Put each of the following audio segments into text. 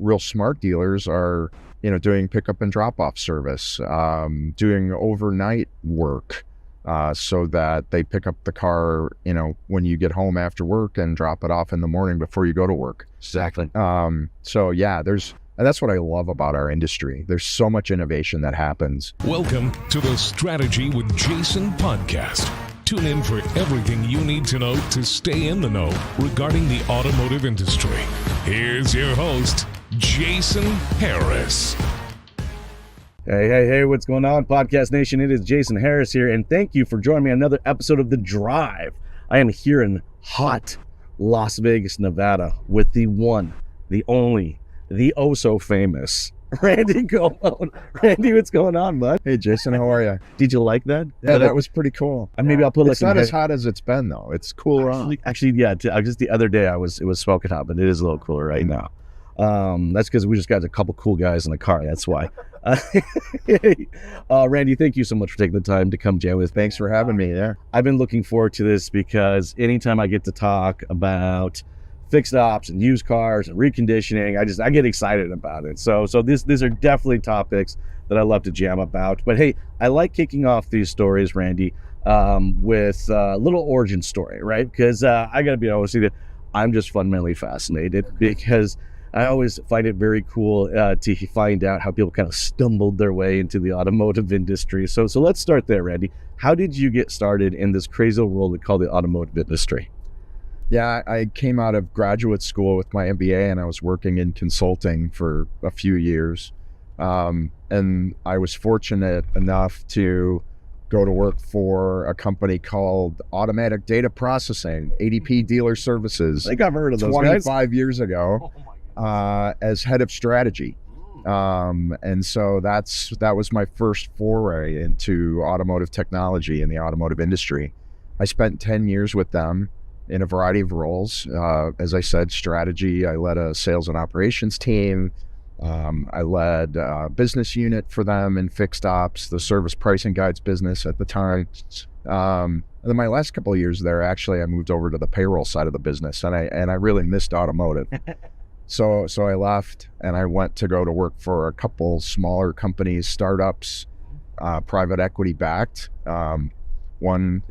real smart dealers are, doing pickup and drop off service, doing overnight work, so that they pick up the car, when you get home after work and drop it off in the morning before you go to work. Exactly. So yeah, and that's what I love about our industry. There's so much innovation that happens. Welcome to the Strategy with Jason podcast. Tune in for everything you need to know to stay in the know regarding the automotive industry. Here's your host, Jason Harris. Hey, what's going on, Podcast Nation? It is Jason Harris here, and thank you for joining me on another episode of The Drive. I am here in hot Las Vegas, Nevada, with the one, the only, the oh-so-famous Randy Kobat. Randy, what's going on, bud? Hey, Jason, how are you? Did you like that? Yeah, that was pretty cool. Maybe I'll put it's not as hot as it's been, though. It's cooler on. Actually, yeah, just the other day, it was smoking hot, but it is a little cooler right now. That's because we just got a couple cool guys in the car. That's why. Randy, thank you so much for taking the time to come jam with me. Thanks for having me there. I've been looking forward to this because anytime I get to talk about fixed ops and used cars and reconditioning, I get excited about it. So these are definitely topics that I love to jam about. But hey, I like kicking off these stories, Randy, with a little origin story, right? Because I got to be honest with you, I'm just fundamentally fascinated because I always find it very cool to find out how people kind of stumbled their way into the automotive industry. So let's start there, Randy. How did you get started in this crazy world we call the automotive industry? Yeah, I came out of graduate school with my MBA, and I was working in consulting for a few years. And I was fortunate enough to go to work for a company called Automatic Data Processing, ADP Dealer Services. I think I've heard of those 25 years ago, as head of strategy. And so that was my first foray into automotive technology in the automotive industry. I spent 10 years with them in a variety of roles. As I said, strategy. I led a sales and operations team. I led a business unit for them in fixed ops, the service pricing guides business at the time. And then my last couple of years there, actually, I moved over to the payroll side of the business, and I really missed automotive. So I left, and I went to go to work for a couple smaller companies, startups, private equity backed. One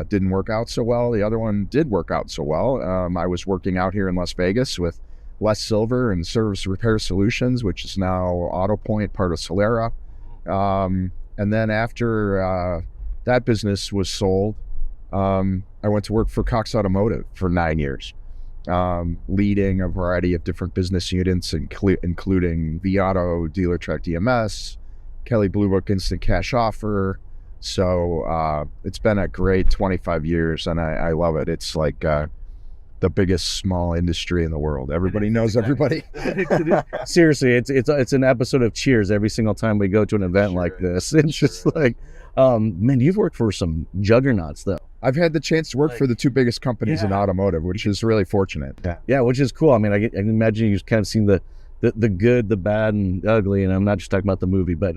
didn't work out so well. The other one did work out so well. I was working out here in Las Vegas with Les Silver and Service Repair Solutions, which is now AutoPoint, part of Solera. And then after that business was sold, I went to work for Cox Automotive for 9 years, leading a variety of different business units, including vAuto, DealerTrack DMS, Kelley Blue Book Instant Cash Offer. So it's been a great 25 years, and I love it. It's like the biggest small industry in the world. Everybody knows everybody. Seriously, it's an episode of Cheers every single time we go to an event like this. It's just like, man, you've worked for some juggernauts, though. I've had the chance to work for the two biggest companies in automotive, which is really fortunate. Yeah, which is cool. I mean, I can imagine you've kind of seen the good, the bad, and the ugly, and I'm not just talking about the movie, but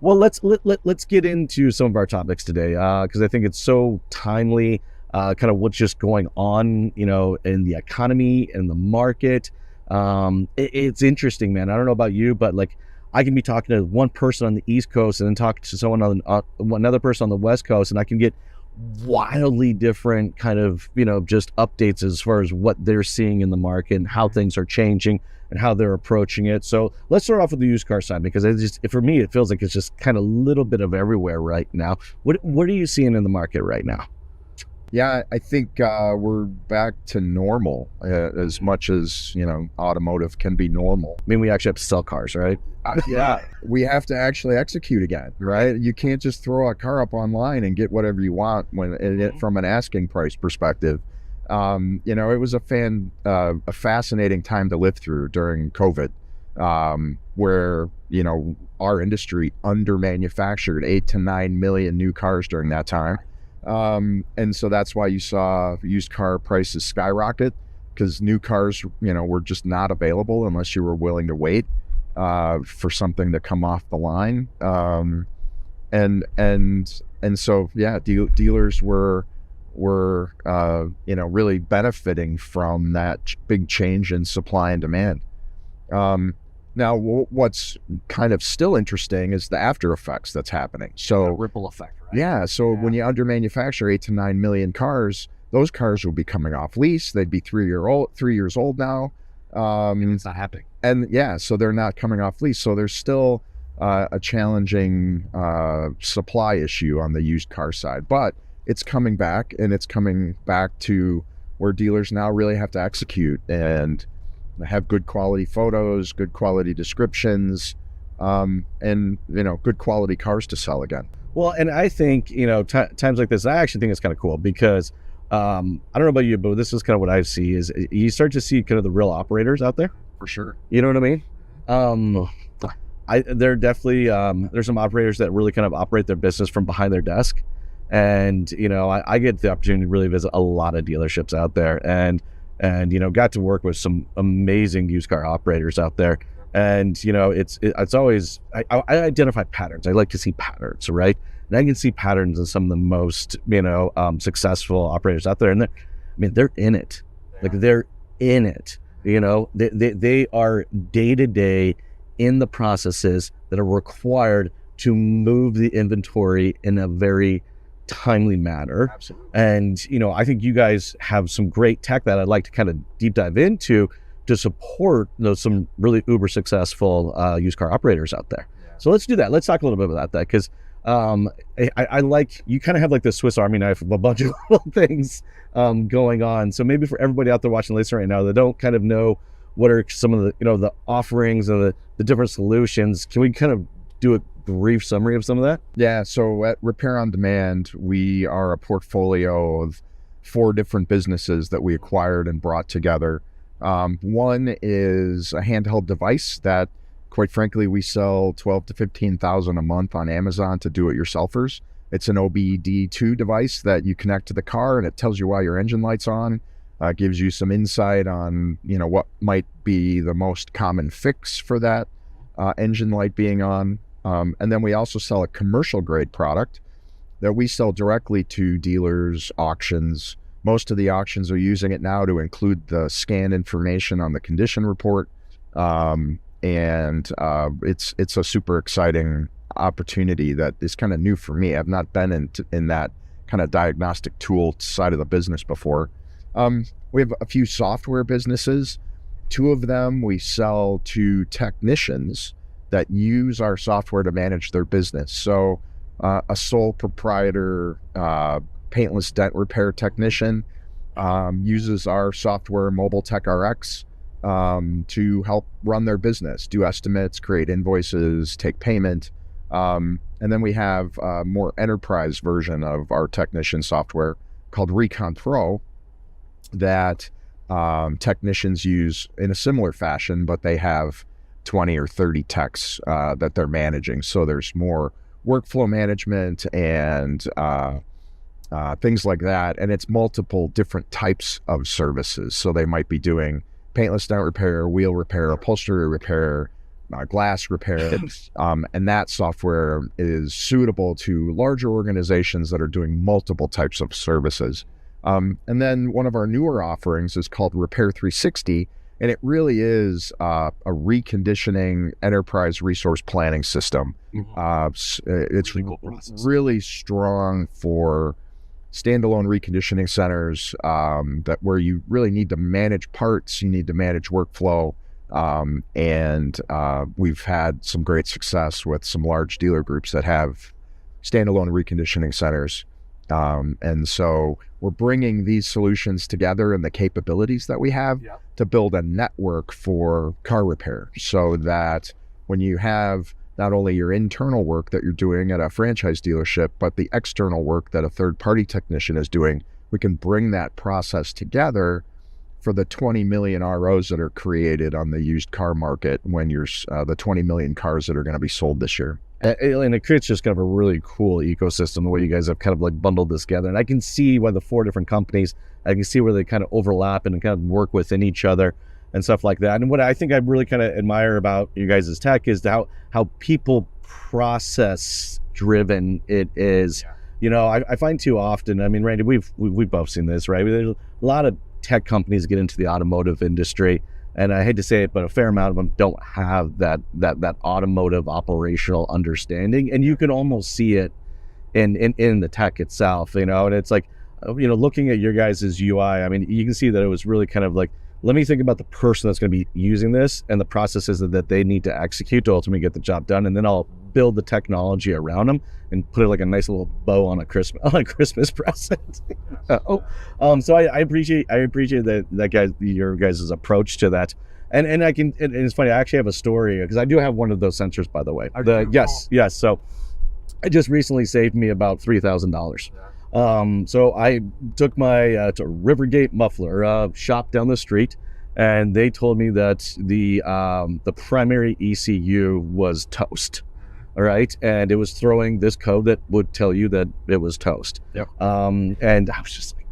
well, let's get into some of our topics today, because I think it's so timely, kind of what's just going on, in the economy and the market. It's interesting, man. I don't know about you, but like, I can be talking to one person on the East Coast and then talk to someone on another person on the West Coast, and I can get wildly different kind of, just updates as far as what they're seeing in the market and how things are changing and how they're approaching it. So let's start off with the used car side, because for me, it feels like it's just kind of a little bit of everywhere right now. What are you seeing in the market right now? Yeah, I think we're back to normal, as much as, automotive can be normal. I mean, we actually have to sell cars, right? Yeah, we have to actually execute again, right? You can't just throw a car up online and get whatever you want from an asking price perspective. It was a fascinating time to live through during COVID, where, our industry under-manufactured 8 to 9 million new cars during that time. And so that's why you saw used car prices skyrocket, because new cars, were just not available unless you were willing to wait for something to come off the line. And so, yeah, dealers were really benefiting from that big change in supply and demand. Now, what's kind of still interesting is the after effects that's happening. So The ripple effect, right? yeah, so when you under manufacture 8 to 9 million cars, those cars will be coming off lease. They'd be 3 years old now. It's not happening. And yeah, so they're not coming off lease. So there's still a challenging supply issue on the used car side, but it's coming back, and it's coming back to where dealers now really have to execute and have good quality photos, good quality descriptions, and good quality cars to sell again. Well, and I think, times like this, I actually think it's kind of cool because I don't know about you, but this is kind of what I see is you start to see kind of the real operators out there. For sure. You know what I mean? They're definitely, there's some operators that really kind of operate their business from behind their desk. And, I get the opportunity to really visit a lot of dealerships out there and got to work with some amazing used car operators out there. And, it's always, I identify patterns. I like to see patterns, right? And I can see patterns in some of the most, successful operators out there. And they're in it. Like they're in it, they are day to day in the processes that are required to move the inventory in a very timely manner. Absolutely. And, I think you guys have some great tech that I'd like to kind of deep dive into to support some really uber successful used car operators out there. Yeah. So let's do that. Let's talk a little bit about that because I like, you kind of have like the Swiss Army knife of a bunch of little things going on. So maybe for everybody out there watching Lisa right now that don't kind of know what are some of the, the offerings and the different solutions, can we kind of do a brief summary of some of that? Yeah, so at Repair OnDemand, we are a portfolio of 4 different businesses that we acquired and brought together. One is a handheld device that, quite frankly, we sell 12 to 15,000 a month on Amazon to do-it-yourselfers. It's an OBD2 device that you connect to the car, and it tells you why your engine light's on. Gives you some insight on, what might be the most common fix for that engine light being on. And then we also sell a commercial grade product that we sell directly to dealers, auctions. Most of the auctions are using it now to include the scan information on the condition report. And it's a super exciting opportunity that is kind of new for me. I've not been in that kind of diagnostic tool side of the business before. We have a few software businesses. 2 of them we sell to technicians that use our software to manage their business. So a sole proprietor paintless dent repair technician uses our software, Mobile Tech RX, to help run their business, do estimates, create invoices, take payment. And then we have a more enterprise version of our technician software called Recon Pro that technicians use in a similar fashion, but they have 20 or 30 techs that they're managing. So there's more workflow management and things like that. And it's multiple different types of services. So they might be doing paintless dent repair, wheel repair, upholstery repair, glass repair. And that software is suitable to larger organizations that are doing multiple types of services. And then one of our newer offerings is called Repair 360. And it really is a reconditioning enterprise resource planning system. It's really cool process. Really strong for standalone reconditioning centers that where you really need to manage parts, you need to manage workflow. And we've had some great success with some large dealer groups that have standalone reconditioning centers. And so we're bringing these solutions together and the capabilities that we have to build a network for car repair so that when you have not only your internal work that you're doing at a franchise dealership, but the external work that a third-party technician is doing, we can bring that process together for the 20 million ROs that are created on the used car market when you're the 20 million cars that are going to be sold this year. And it creates just kind of a really cool ecosystem, the way you guys have kind of like bundled this together. And I can see why the 4 different companies, I can see where they kind of overlap and kind of work within each other and stuff like that. And what I think I really kind of admire about you guys' tech is how people process driven it is. I find too often, I mean, Randy, we've both seen this, right? There's a lot of tech companies get into the automotive industry And I hate to say it, but a fair amount of them don't have that automotive operational understanding. And you can almost see it in the tech itself, and it's like, looking at your guys' UI, I mean, you can see that it was really kind of like, let me think about the person that's going to be using this and the processes that they need to execute to ultimately get the job done, and then I'll build the technology around them and put it like a nice little bow on a Christmas present. So I appreciate that your guys' approach to that. And it's funny, I actually have a story, because I do have one of those sensors, by the way. Yes. So it just recently saved me about $3,000. So I took my to Rivergate Muffler shop down the street, and they told me that the primary ECU was toast. All right, and it was throwing this code that would tell you that it was toast. Yep. And I was just like,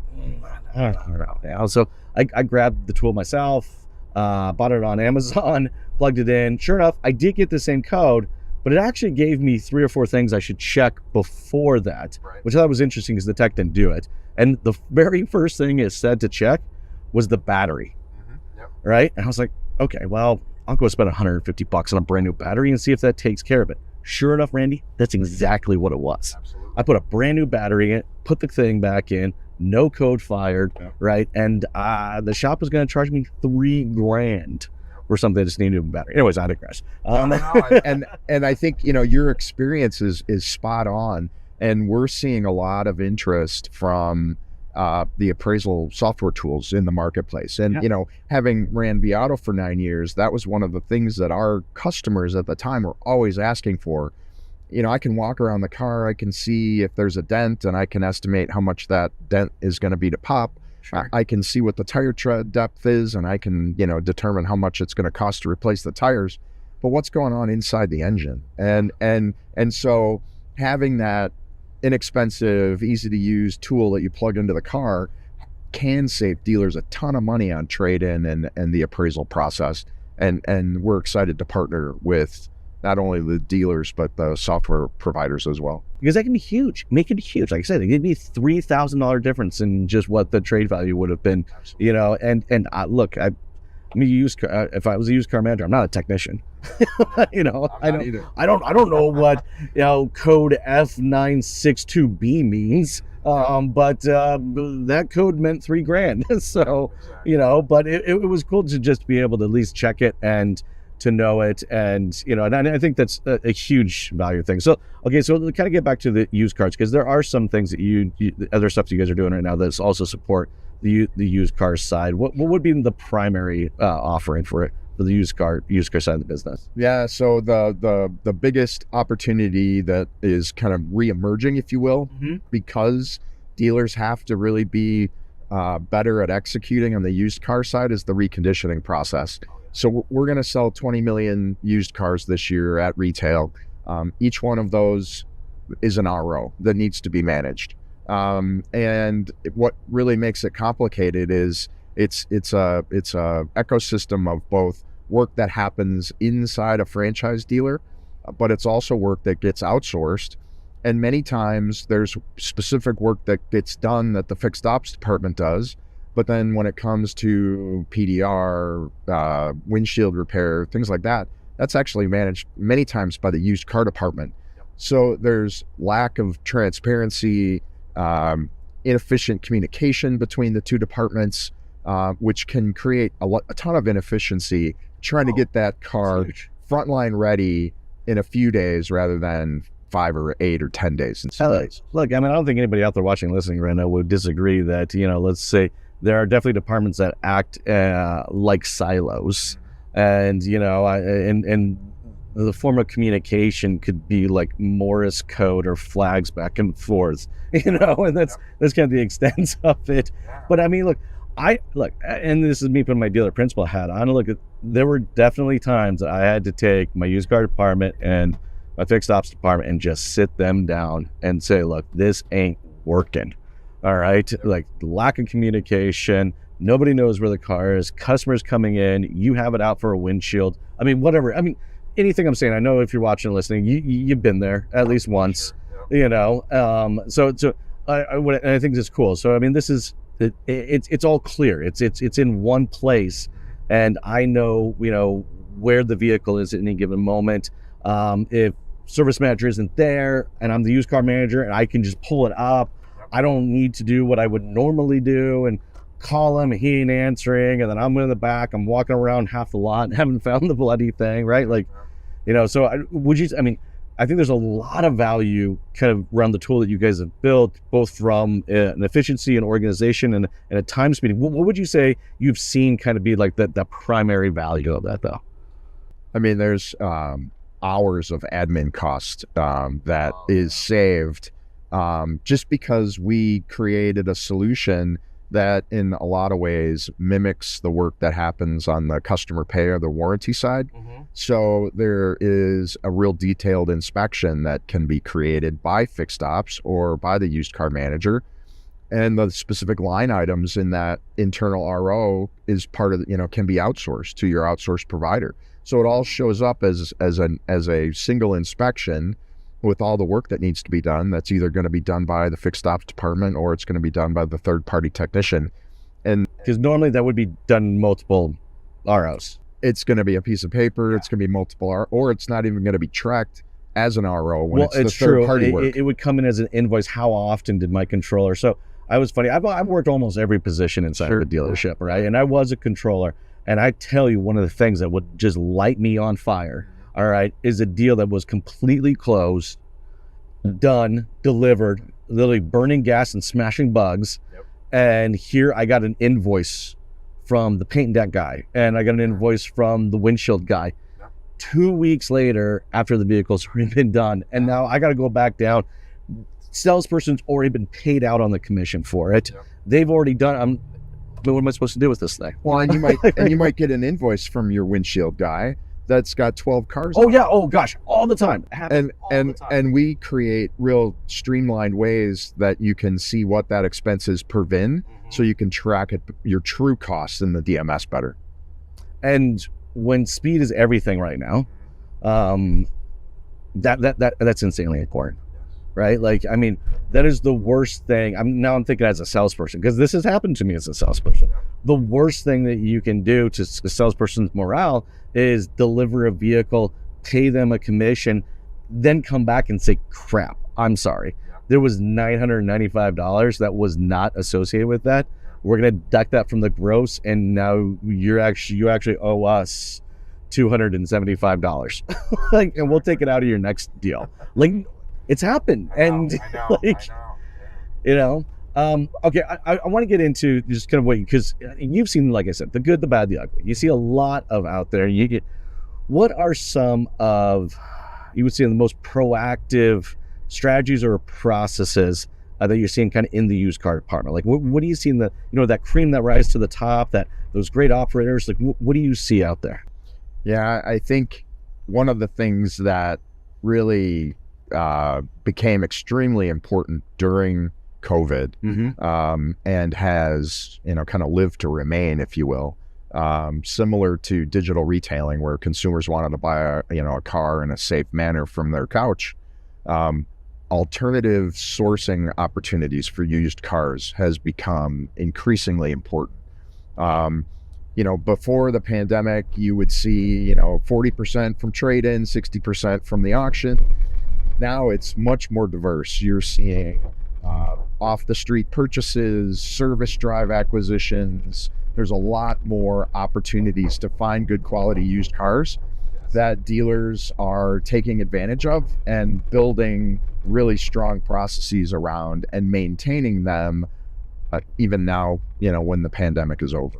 I don't know. So I grabbed the tool myself, bought it on Amazon, plugged it in. Sure enough, I did get the same code, but it actually gave me 3 or 4 things I should check before that, which I thought was interesting because the tech didn't do it. And the very first thing it said to check was the battery. Yep. Right? And I was like, okay, well, I'll go spend $150 on a brand new battery and see if that takes care of it. Sure enough, Randy, that's exactly what it was. Absolutely. I put a brand new battery in, put the thing back in, no code fired, right? And the shop was going to charge me $3,000 for something that just needed a battery. Anyways, I digress. And I think, your experience is spot on, and we're seeing a lot of interest from the appraisal software tools in the marketplace. And, having ran Viato for 9 years, that was one of the things that our customers at the time were always asking for. I can walk around the car, I can see if there's a dent, and I can estimate how much that dent is going to be to pop. Sure. I can see what the tire tread depth is, and I can, determine how much it's going to cost to replace the tires. But what's going on inside the engine? And so having that inexpensive, easy to use tool that you plug into the car can save dealers a ton of money on trade-in and the appraisal process. And we're excited to partner with not only the dealers, but the software providers as well. Because that can be huge, make it huge. Like I said, it could be $3,000 difference in just what the trade value would have been. Absolutely. And look, if I was a used car manager, I'm not a technician. I don't know what code F962B means. But that code meant $3,000. So but it was cool to just be able to at least check it and to know it, and and I think that's a huge value thing. So okay, so to kind of get back to the used cars, because there are some things that you other stuff that you guys are doing right now that's also support the used car side. What would be the primary offering for the used car side of the business? Yeah, so the biggest opportunity that is kind of re-emerging, if you will, because dealers have to really be better at executing on the used car side, is the reconditioning process. So we're going to sell 20 million used cars this year at retail. Each one of those is an RO that needs to be managed. And what really makes it complicated is it's a ecosystem of both work that happens inside a franchise dealer, but it's also work that gets outsourced. And many times there's specific work that gets done that the fixed ops department does. But then when it comes to PDR, windshield repair, things like that, that's actually managed many times by the used car department. So there's lack of transparency, inefficient communication between the two departments, which can create a ton of inefficiency trying to get that car frontline ready in a few days rather than 5 or 8 or 10 days. Look, I mean, I don't think anybody out there watching, listening right now would disagree that, let's say there are definitely departments that act like silos, and and the form of communication could be like Morse code or flags back and forth, and that's kind of the extent of it. But I mean, look, and this is me putting my dealer principal hat on. There were definitely times that I had to take my used car department and my fixed ops department and just sit them down and say, look, this ain't working. All right. Like, lack of communication. Nobody knows where the car is. Customers coming in. You have it out for a windshield. I mean, whatever. I mean, anything I'm saying, I know if you're watching and listening, you've been there at least once, So I think this is cool. So, I mean, this is, it's all clear. It's in one place. and I know, where the vehicle is at any given moment. If service manager isn't there and I'm the used car manager and I can just pull it up, I don't need to do what I would normally do and call him and he ain't answering, and then I'm in the back, I'm walking around half the lot and haven't found the bloody thing, right? Like, so I think there's a lot of value kind of around the tool that you guys have built, both from an efficiency and organization and a time speeding. What would you say you've seen kind of be like the primary value of that, though? I mean, there's hours of admin cost that is saved just because we created a solution that in a lot of ways mimics the work that happens on the customer pay or the warranty side. So there is a real detailed inspection that can be created by fixed ops or by the used car manager. And the specific line items in that internal RO is part of, can be outsourced to your outsourced provider. So it all shows up as a single inspection with all the work that needs to be done. That's either going to be done by the fixed ops department or it's going to be done by the third party technician. And because normally that would be done in multiple ROs. It's going to be a piece of paper. It's going to be multiple or it's not even going to be tracked as an RO when it's the third party work. It would come in as an invoice. How often did my controller? So I was funny. I've worked almost every position inside of a dealership, right? And I was a controller. And I tell you, one of the things that would just light me on fire, all right, is a deal that was completely closed, done, delivered, literally burning gas and smashing bugs. And here I got an invoice from the paint deck guy, and I got an invoice from the windshield guy. 2 weeks later, after the vehicle's already been done, and now I got to go back down. Salesperson's already been paid out on the commission for it. They've already done. But what am I supposed to do with this thing? Well, and you might get an invoice from your windshield guy that's got 12 cars. Oh yeah. Oh gosh, all the time. And we create real streamlined ways that you can see what that expense is per VIN, so you can track your true costs in the DMS better. And when speed is everything right now, that's insanely important. Right? Like, I mean, that is the worst thing. I'm thinking as a salesperson, because this has happened to me as a salesperson. The worst thing that you can do to a salesperson's morale is deliver a vehicle, pay them a commission, then come back and say, crap, I'm sorry. There was $995 that was not associated with that. We're going to deduct that from the gross, and now you actually owe us $275. Like, and we'll take it out of your next deal. Like, it's happened. I know. Okay, I want to get into just kind of what, because you've seen, like I said, the good, the bad, the ugly. You see a lot of out there. What are some of, you would say, the most proactive strategies or processes that you're seeing kind of in the used car department? Like, what do you see in the, that cream that rises to the top, those great operators? Like, what do you see out there? Yeah, I think one of the things that really became extremely important during COVID, and has, kind of lived to remain, if you will, similar to digital retailing, where consumers wanted to buy a car in a safe manner from their couch. Alternative sourcing opportunities for used cars has become increasingly important. Before the pandemic, you would see, 40% from trade-in, 60% from the auction. Now it's much more diverse. You're seeing off-the-street purchases, service drive acquisitions. There's a lot more opportunities to find good quality used cars that dealers are taking advantage of and building really strong processes around and maintaining them even now, when the pandemic is over.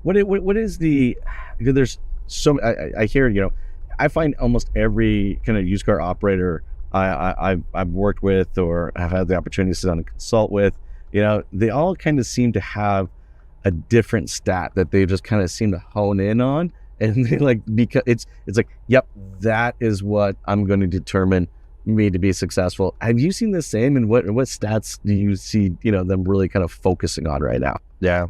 What is the, because there's so, I hear, I find almost every kind of used car operator I've worked with or have had the opportunity to sit down and consult with, they all kind of seem to have a different stat that they just kind of seem to hone in on, and they because it's like, yep, that is what I'm going to determine me to be successful. Have you seen the same, and what stats do you see them really kind of focusing on right now? Yeah,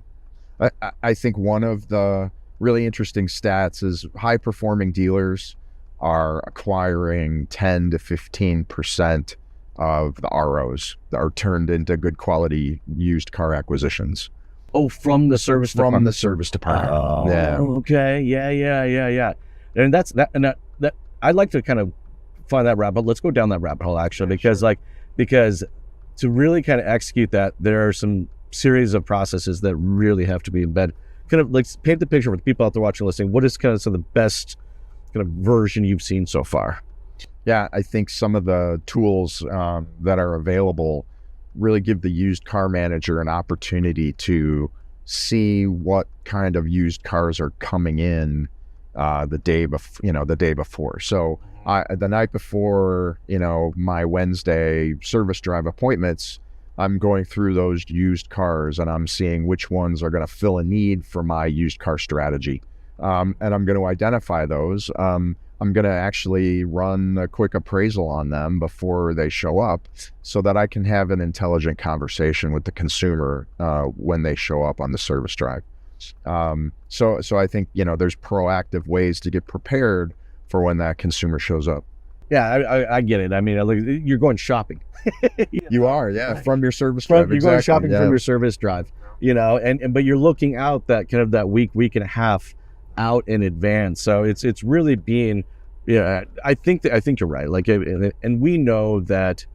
I think one of the really interesting stats is high performing dealers are acquiring 10 to 15% of the ROs that are turned into good quality used car acquisitions. Oh, from the service department. From the service department. Oh, Yeah. okay. Yeah. And that's that. And that I'd like to kind of find that rabbit. Let's go down that rabbit hole actually, because to really kind of execute that, there are some series of processes that really have to be embedded. Kind of like paint the picture for the people out there watching, listening. What is kind of some of the best kind of version you've seen so far? Yeah, I think some of the tools that are available really give the used car manager an opportunity to see what kind of used cars are coming in the day before. So the night before, my Wednesday service drive appointments, I'm going through those used cars and I'm seeing which ones are going to fill a need for my used car strategy. And I'm going to identify those. I'm going to actually run a quick appraisal on them before they show up so that I can have an intelligent conversation with the consumer when they show up on the service drive. So I think, there's proactive ways to get prepared for when that consumer shows up. Yeah, I get it. I mean, you're going shopping. You are, yeah, from your service drive. You're going shopping from your service drive, but you're looking out that kind of that week and a half out in advance. So it's really being, I think you're right. Like, and we know that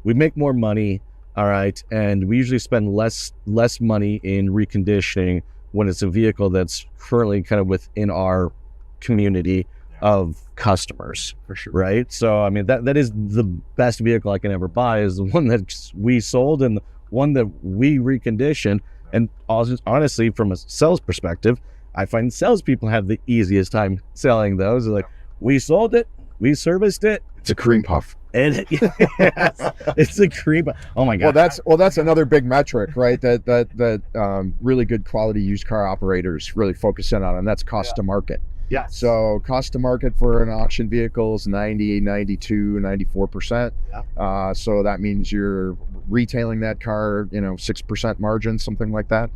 we make more money, all right, and we usually spend less money in reconditioning when it's a vehicle that's currently kind of within our community of customers, for sure, right? So I mean, that is the best vehicle I can ever buy, is the one that we sold and the one that we reconditioned. And honestly, from a sales perspective, I find salespeople have the easiest time selling those. They're like, we sold it, we serviced it. It's a cream puff. And it's a cream. Oh my God. Well, that's another big metric, right? That really good quality used car operators really focus in on, and that's cost to market. Yeah. So cost to market for an auction vehicle is 90, 92, 94%. Yeah. So that means you're retailing that car, 6% margin, something like that,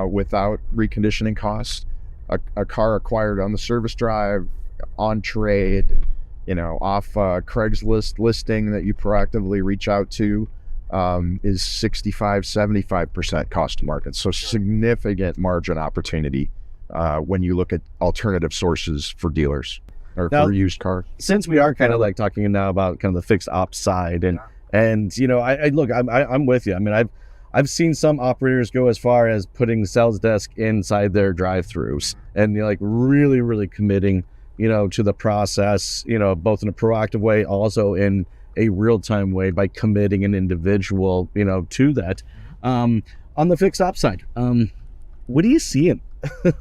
without reconditioning costs. A car acquired on the service drive, on trade, off Craigslist listing that you proactively reach out to, is 65, 75% cost to market. So significant margin opportunity when you look at alternative sources for dealers or for used cars. Since we are kind of like talking now about kind of the fixed ops side, and I look, I'm with you. I mean, I've seen some operators go as far as putting the sales desk inside their drive-throughs and like really, really committing, to the process, both in a proactive way, also in a real-time way by committing an individual, to that. On the fixed ops side, what are you seeing?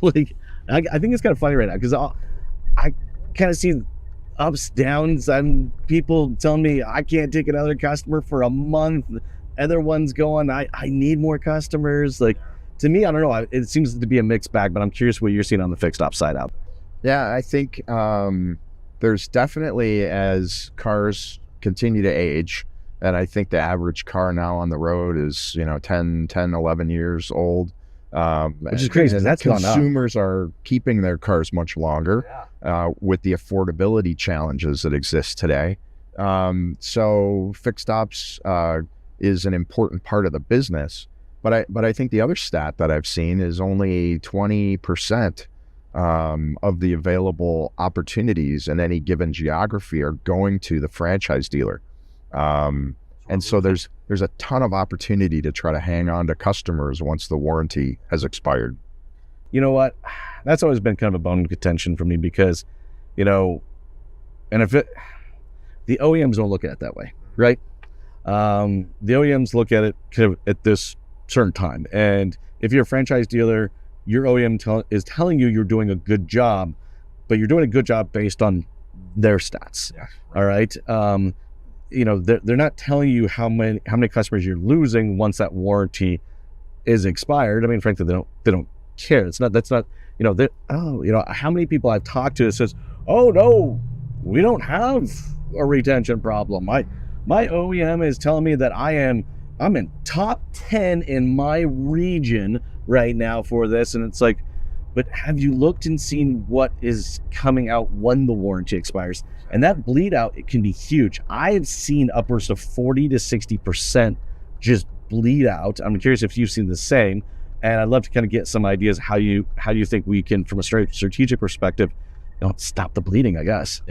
Like, I think it's kind of funny right now because I kind of see ups, downs, and people telling me I can't take another customer for a month. Other ones going, I need more customers. Like, to me, I don't know. It seems to be a mixed bag, but I'm curious what you're seeing on the fixed ops side out. Yeah, I think there's definitely, as cars continue to age, and I think the average car now on the road is, 10, 11 years old. Which is crazy. That's gone up. Consumers are keeping their cars much longer with the affordability challenges that exist today. So fixed ops is an important part of the business. But I think the other stat that I've seen is only 20% of the available opportunities in any given geography are going to the franchise dealer. And so there's a ton of opportunity to try to hang on to customers once the warranty has expired. You know what? That's always been kind of a bone of contention for me because, and if the OEMs don't look at it that way, right? The OEMs look at it kind of at this certain time. And if you're a franchise dealer, your OEM is telling you you're doing a good job, but you're doing a good job based on their stats. Yeah, right. All right. They're not telling you how many customers you're losing once that warranty is expired. I mean, frankly, they don't care. That's not how many people I've talked to that says, oh no, we don't have a retention problem. My OEM is telling me that I'm in top 10 in my region right now for this. And it's like, but have you looked and seen what is coming out when the warranty expires? And that bleed out, it can be huge. I've seen upwards of 40 to 60% just bleed out. I'm curious if you've seen the same. And I'd love to kind of get some ideas how you think we can, from a strategic perspective, stop the bleeding, I guess.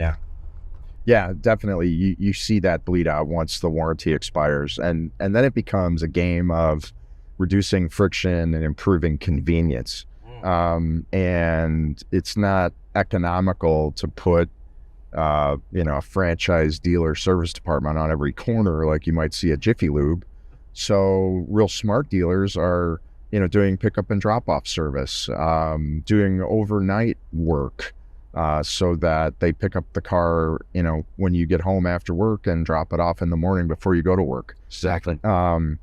Yeah, definitely. You see that bleed out once the warranty expires, and then it becomes a game of reducing friction and improving convenience. And it's not economical to put a franchise dealer service department on every corner like you might see at Jiffy Lube. So real smart dealers are doing pickup and drop off service, doing overnight work, so that they pick up the car when you get home after work and drop it off in the morning before you go to work. Exactly.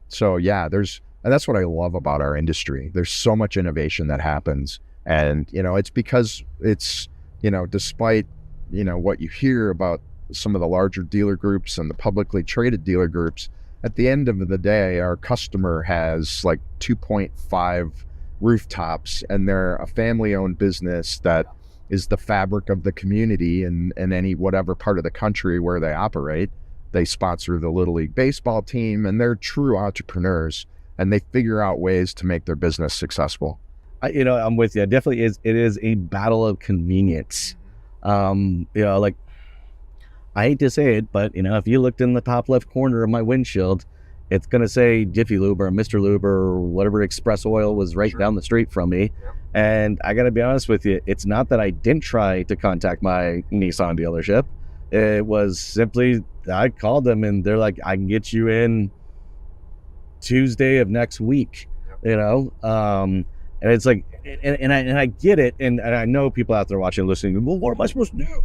So yeah, and that's what I love about our industry. There's so much innovation that happens, and it's because it's despite what you hear about some of the larger dealer groups and the publicly traded dealer groups, at the end of the day, our customer has like 2.5 rooftops, and they're a family-owned business that is the fabric of the community in any whatever part of the country where they operate. They sponsor the Little League baseball team, and they're true entrepreneurs, and they figure out ways to make their business successful. I'm with you. It definitely is. It is a battle of convenience. Like, I hate to say it, but if you looked in the top left corner of my windshield, it's going to say Jiffy Lube or Mr. Lube or whatever Express Oil was right down the street from me. And I got to be honest with you, it's not that I didn't try to contact my Nissan dealership. It was simply, I called them and they're like, I can get you in Tuesday of next week, and it's like, and I get it. And I know people out there watching and listening, well, what am I supposed to do?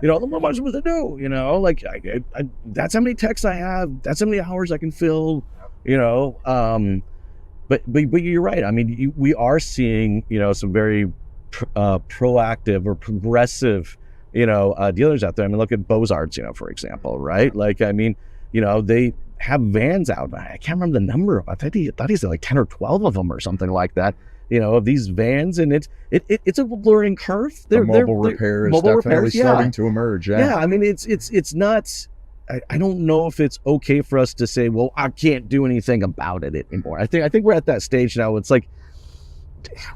What am I supposed to do? Like, I that's how many texts I have. That's how many hours I can fill, But you're right. I mean, we are seeing, some very proactive or progressive, dealers out there. I mean, look at Beaux-Arts, for example, right? Like, I mean, they have vans out. I can't remember the number. I thought he said like 10 or 12 of them or something like that. Of these vans, and it's a learning curve. The mobile repair is definitely starting to emerge. Yeah, I mean, it's not. I don't know if it's okay for us to say, well, I can't do anything about it anymore. I think we're at that stage now. It's like,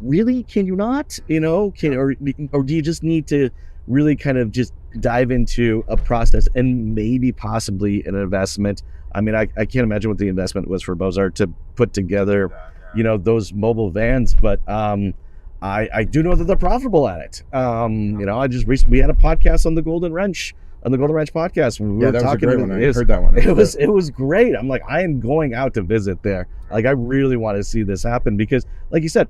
really, can you not? Or do you just need to really kind of just dive into a process and maybe possibly an investment? I mean, I can't imagine what the investment was for Beaux-Arts to put together those mobile vans, but I do know that they're profitable at it. I just recently, we had a podcast on the Golden Wrench podcast. We were that talking was a great one. I heard that one. It was great. I'm like, I am going out to visit there. Like, I really want to see this happen because, like you said,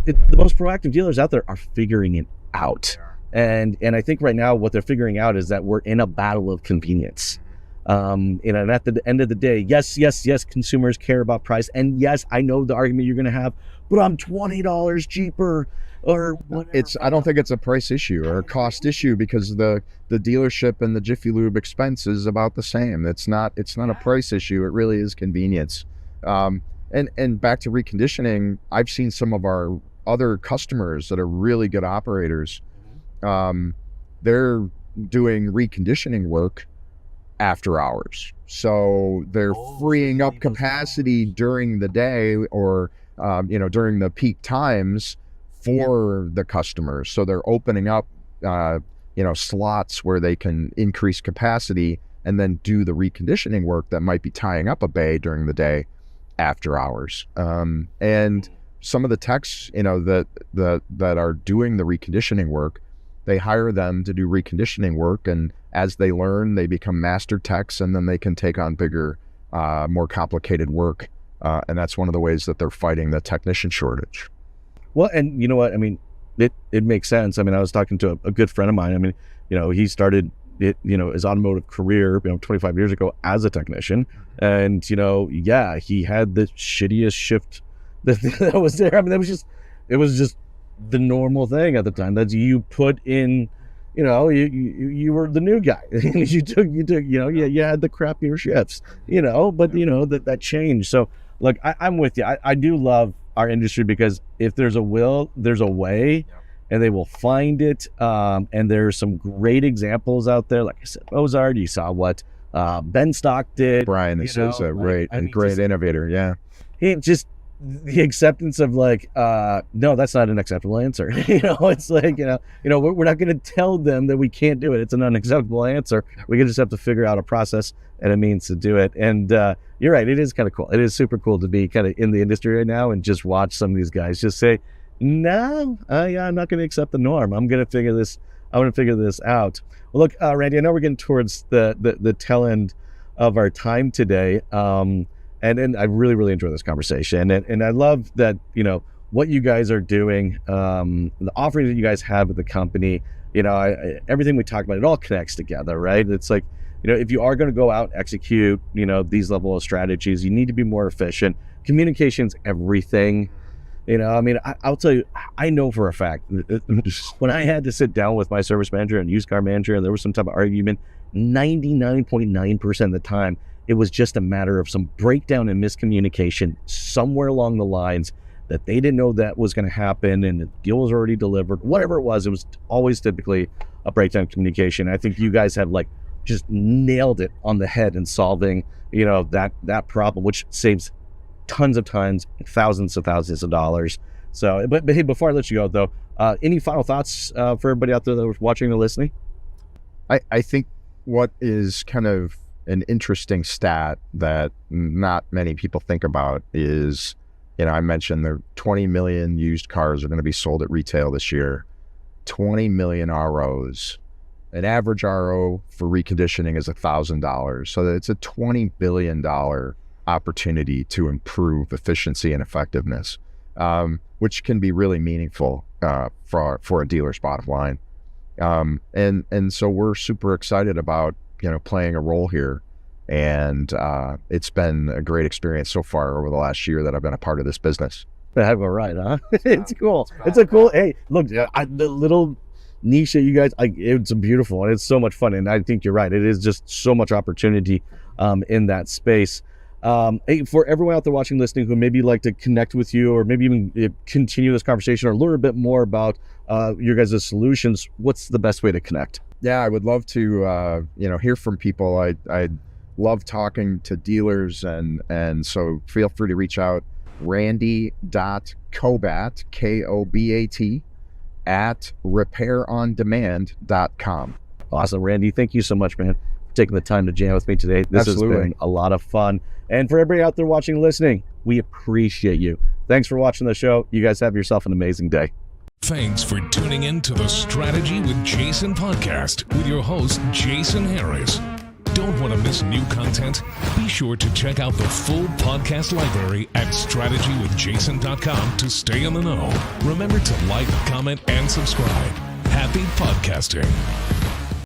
the most proactive dealers out there are figuring it out. And I think right now what they're figuring out is that we're in a battle of convenience. And at the end of the day, yes, consumers care about price. And yes, I know the argument you're going to have, but I'm $20 cheaper or whatever. I don't think it's a price issue or a cost issue, because the dealership and the Jiffy Lube expense is about the same. It's not a price issue. It really is convenience. And back to reconditioning, I've seen some of our other customers that are really good operators. They're doing reconditioning work after hours, so they're freeing up capacity during the day or during the peak times for the customers. So they're opening up slots where they can increase capacity and then do the reconditioning work that might be tying up a bay during the day after hours. And some of the techs that are doing the reconditioning work, they hire them to do reconditioning work, and as they learn, they become master techs, and then they can take on bigger, more complicated work. And that's one of the ways that they're fighting the technician shortage. Well, and you know what? I mean, it makes sense. I mean, I was talking to a good friend of mine. I mean, he started his automotive career, 25 years ago as a technician. And, he had the shittiest shift that was there. I mean, it was just the normal thing at the time that you put in, you were the new guy. you had the crappier shifts, but that changed. So look, I'm with you. I do love our industry because if there's a will, there's a way, and they will find it. And there's some great examples out there. Like I said, Beaux-Arts, you saw what Ben Stock did. Brian is a great innovator. Yeah. He just, the acceptance of like, no, that's not an acceptable answer. It's like, we're not going to tell them that we can't do it. It's an unacceptable answer. We just have to figure out a process and a means to do it. And you're right. It is kind of cool. It is super cool to be kind of in the industry right now and just watch some of these guys just say, no, I'm not going to accept the norm. I'm going to figure this out. Well, look, Randy, I know we're getting towards the tail end of our time today. And I really, really enjoy this conversation. And I love that, what you guys are doing, the offerings that you guys have with the company, everything we talk about, it all connects together, right? It's like, if you are going to go out and execute, these level of strategies, you need to be more efficient. Communication's everything. I'll tell you, I know for a fact, when I had to sit down with my service manager and used car manager, and there was some type of argument, 99.9% of the time, it was just a matter of some breakdown and miscommunication somewhere along the lines that they didn't know that was going to happen and the deal was already delivered. Whatever it was always typically a breakdown in communication. I think you guys have like just nailed it on the head in solving, that problem, which saves tons of times, thousands of dollars. So, but hey, before I let you go though, any final thoughts for everybody out there that was watching or listening? I think what is kind of an interesting stat that not many people think about is, I mentioned there 20 million used cars are going to be sold at retail this year, 20 million ROs. An average RO for reconditioning is $1,000. So it's a $20 billion opportunity to improve efficiency and effectiveness, which can be really meaningful for a dealer's bottom line. And so we're super excited about playing a role here. And it's been a great experience so far over the last year that I've been a part of this business. Have a ride, huh? It's cool. It's a cool, hey, look, the little niche that you guys, it's beautiful and it's so much fun. And I think you're right. It is just so much opportunity in that space. Hey, for everyone out there watching, listening, who maybe like to connect with you or maybe even continue this conversation or learn a bit more about your guys' solutions, what's the best way to connect? Yeah, I would love to, hear from people. I love talking to dealers, and so feel free to reach out. Randy.Kobat, Kobat, at RepairOnDemand.com. Awesome, Randy. Thank you so much, man, for taking the time to jam with me today. This Absolutely. Has been a lot of fun. And for everybody out there watching and listening, we appreciate you. Thanks for watching the show. You guys have yourself an amazing day. Thanks for tuning in to the Strategy with Jason podcast with your host, Jason Harris. Don't want to miss new content? Be sure to check out the full podcast library at strategywithjason.com to stay in the know. Remember to like, comment, and subscribe. Happy podcasting.